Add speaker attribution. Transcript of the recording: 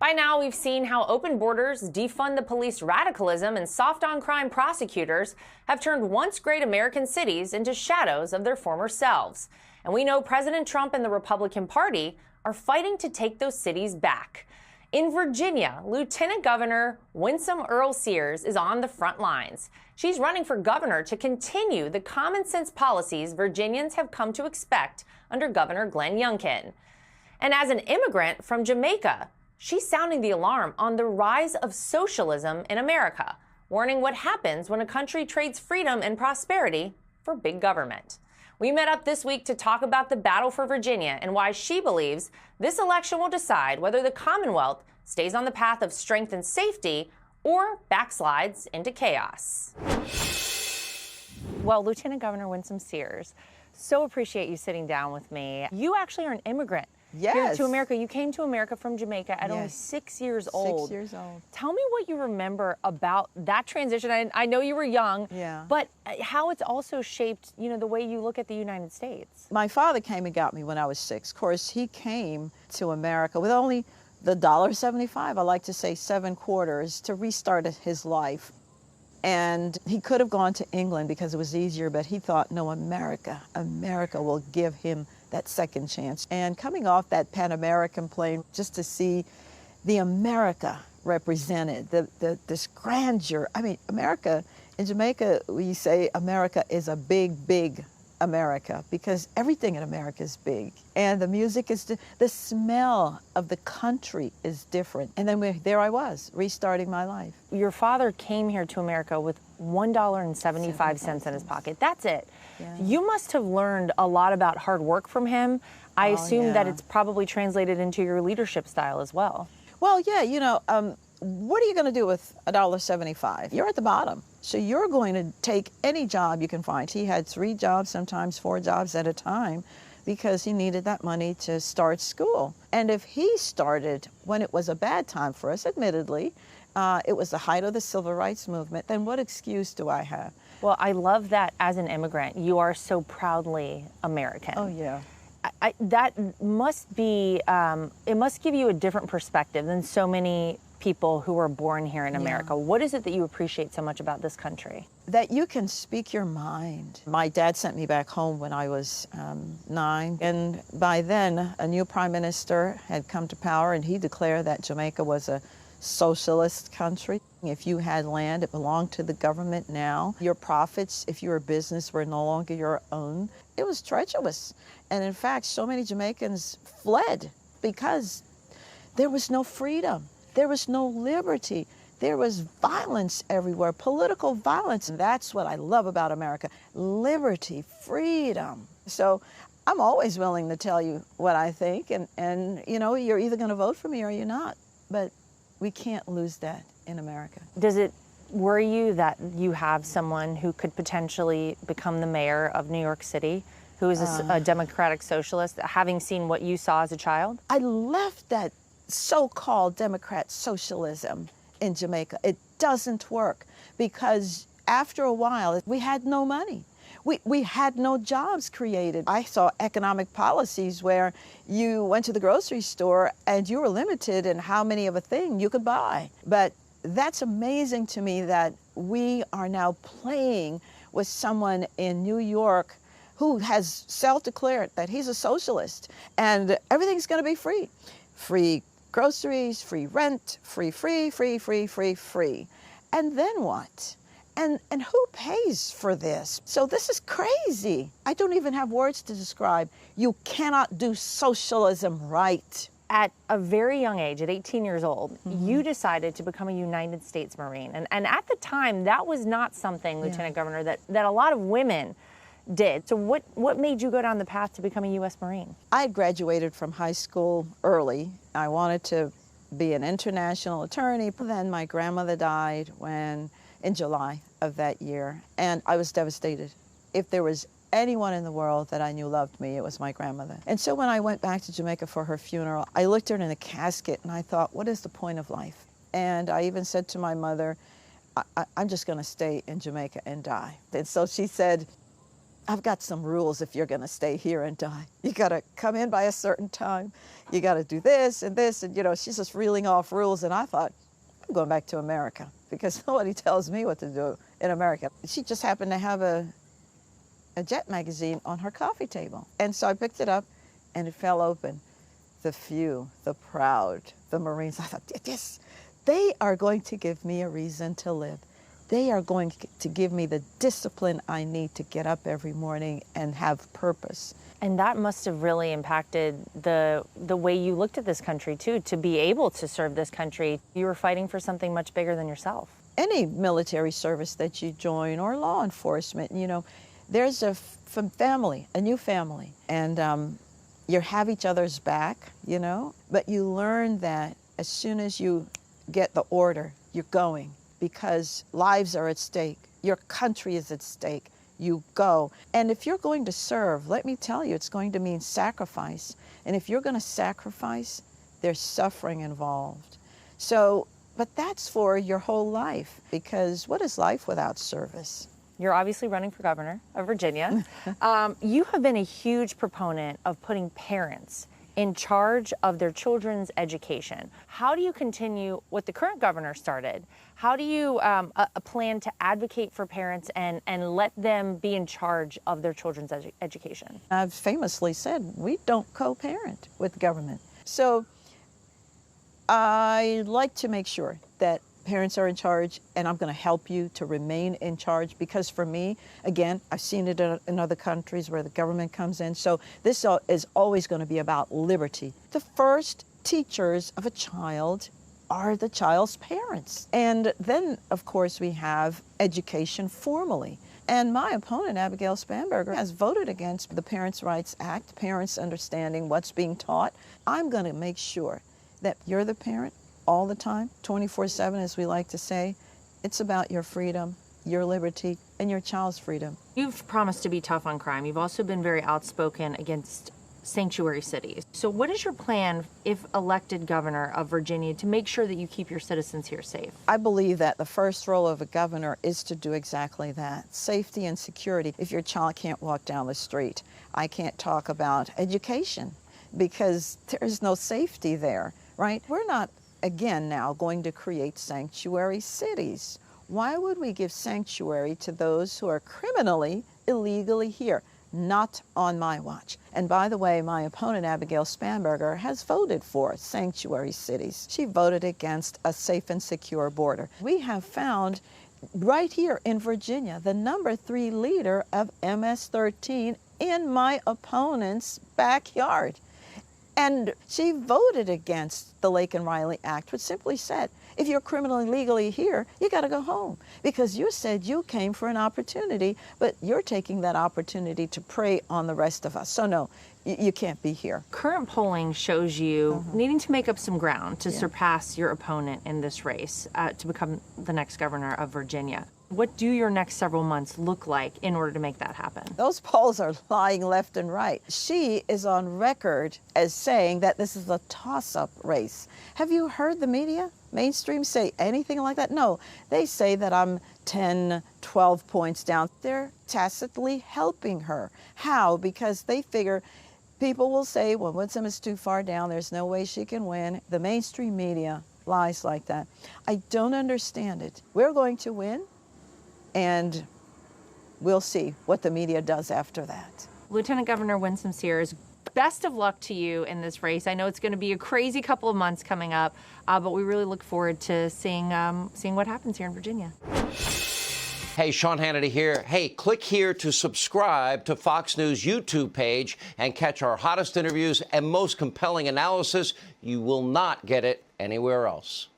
Speaker 1: By now, we've seen how open borders, defund the police radicalism, and soft-on-crime prosecutors have turned once great American cities into shadows of their former selves. And we know President Trump and the Republican Party are fighting to take those cities back. In Virginia, Lieutenant Governor Winsome Earle-Sears is on the front lines. She's running for governor to continue the common-sense policies Virginians have come to expect under Governor Glenn Youngkin. And as an immigrant from Jamaica, she's sounding the alarm on the rise of socialism in America, warning what happens when a country trades freedom and prosperity for big government. We met up this week to talk about the battle for Virginia and why she believes this election will decide whether the Commonwealth stays on the path of strength and safety or backslides into chaos. Well, Lieutenant Governor Winsome Sears, so appreciate you sitting down with me. You actually are an immigrant.
Speaker 2: Yes.
Speaker 1: Here to America. You came to America from Jamaica at only 6 years old.
Speaker 2: 6 years old.
Speaker 1: Tell me what you remember about that transition. I know you were young, but how it's also shaped, the way you look at the United States.
Speaker 2: My father came and got me when I was 6. Of course, he came to America with only the $1.75, I like to say 7 quarters, to restart his life. And he could have gone to England because it was easier, but he thought, no, America will give him that second chance. And coming off that Pan-American plane, just to see the America represented, this grandeur. I mean, America, in Jamaica, we say America is a big, big America because everything in America is big. And the music is, the smell of the country is different. And then there I was, restarting my life.
Speaker 1: Your father came here to America with $1.75 in his pocket. That's it. Yeah. You must have learned a lot about hard work from him. I assume that it's probably translated into your leadership style as well.
Speaker 2: Well, yeah, what are you going to do with $1.75? You're at the bottom. So you're going to take any job you can find. He had 3 jobs, sometimes 4 jobs at a time, because he needed that money to start school. And if he started when it was a bad time for us, admittedly, it was the height of the civil rights movement, then what excuse do I have?
Speaker 1: Well, I love that as an immigrant, you are so proudly American.
Speaker 2: Oh, yeah.
Speaker 1: That must be, it must give you a different perspective than so many people who were born here in America. What is it that you appreciate so much about this country?
Speaker 2: That you can speak your mind. My dad sent me back home when I was 9, and by then a new prime minister had come to power, and he declared that Jamaica was a socialist country. If you had land, it belonged to the government now. Your profits, if you were a business, were no longer your own. It was treacherous. And in fact, so many Jamaicans fled because there was no freedom. There was no liberty. There was violence everywhere, political violence. And that's what I love about America, liberty, freedom. So I'm always willing to tell you what I think. And you're either going to vote for me or you're not. But we can't lose that in America.
Speaker 1: Does it worry you that you have someone who could potentially become the mayor of New York City, who is a democratic socialist, having seen what you saw as a child?
Speaker 2: I left that so-called Democrat socialism in Jamaica. It doesn't work because after a while, we had no money. We had no jobs created. I saw economic policies where you went to the grocery store and you were limited in how many of a thing you could buy. But that's amazing to me that we are now playing with someone in New York who has self-declared that he's a socialist and everything's going to be free. Free groceries, free rent, free. And then what? And who pays for this? So this is crazy. I don't even have words to describe. You cannot do socialism right.
Speaker 1: At a very young age, at 18 years old, you decided to become a United States Marine. And at the time, that was not something, Lieutenant Governor, that a lot of women did. So what made you go down the path to become a U.S. Marine?
Speaker 2: I had graduated from high school early. I wanted to be an international attorney. Then my grandmother died in July of that year, and I was devastated. If there was anyone in the world that I knew loved me, it was my grandmother. And so when I went back to Jamaica for her funeral, I looked at her in a casket and I thought, what is the point of life? And I even said to my mother, I'm just going to stay in Jamaica and die. And so she said, I've got some rules if you're going to stay here and die. You got to come in by a certain time. You got to do this and this. And, she's just reeling off rules. And I thought, I'm going back to America because nobody tells me what to do in America. She just happened to have a Jet magazine on her coffee table. And so I picked it up and it fell open. The few, the proud, the Marines. I thought, yes, they are going to give me a reason to live. They are going to give me the discipline I need to get up every morning and have purpose.
Speaker 1: And that must have really impacted the way you looked at this country, too, to be able to serve this country. You were fighting for something much bigger than yourself.
Speaker 2: Any military service that you join or law enforcement, there's a family, a new family, and you have each other's back, but you learn that as soon as you get the order, you're going. Because lives are at stake. Your country is at stake. You go. And if you're going to serve, let me tell you, it's going to mean sacrifice. And if you're going to sacrifice, there's suffering involved. So, but that's for your whole life, because what is life without service?
Speaker 1: You're obviously running for governor of Virginia. You have been a huge proponent of putting parents in charge of their children's education. How do you continue what the current governor started? How do you plan to advocate for parents and let them be in charge of their children's education?
Speaker 2: I've famously said, we don't co-parent with government. So I like to make sure that parents are in charge, and I'm going to help you to remain in charge, because for me, again, I've seen it in other countries where the government comes in. So this is always going to be about liberty. The first teachers of a child are the child's parents. And then, of course, we have education formally. And my opponent, Abigail Spanberger, has voted against the Parents' Rights Act, parents understanding what's being taught. I'm going to make sure that you're the parent all the time, 24/7, as we like to say. It's about your freedom, your liberty, and your child's freedom.
Speaker 1: You've promised to be tough on crime. You've also been very outspoken against sanctuary cities. So what is your plan, if elected governor of Virginia, to make sure that you keep your citizens here safe?
Speaker 2: I believe that the first role of a governor is to do exactly that. Safety and security. If your child can't walk down the street, I can't talk about education because there's no safety there, right? We're not, again, now going to create sanctuary cities. Why would we give sanctuary to those who are criminally, illegally here? Not on my watch. And by the way, my opponent, Abigail Spanberger, has voted for sanctuary cities. She voted against a safe and secure border. We have found right here in Virginia the #3 leader of MS-13 in my opponent's backyard. And she voted against the Lake and Riley Act, which simply said, if you're criminally legally here, you got to go home because you said you came for an opportunity, but you're taking that opportunity to prey on the rest of us. So no, you can't be here.
Speaker 1: Current polling shows you needing to make up some ground to surpass your opponent in this race to become the next governor of Virginia. What do your next several months look like in order to make that happen?
Speaker 2: Those polls are lying left and right. She is on record as saying that this is a toss-up race. Have you heard the media, mainstream, say anything like that? No, they say that I'm 10, 12 points down. They're tacitly helping her. How? Because they figure people will say, well, Winsome is too far down, there's no way she can win. The mainstream media lies like that. I don't understand it. We're going to win. And we'll see what the media does after that.
Speaker 1: Lieutenant Governor Winsome Sears, best of luck to you in this race. I know it's going to be a crazy couple of months coming up, but we really look forward to seeing what happens here in Virginia.
Speaker 3: Hey, Sean Hannity here. Hey, click here to subscribe to Fox News YouTube page and catch our hottest interviews and most compelling analysis. You will not get it anywhere else.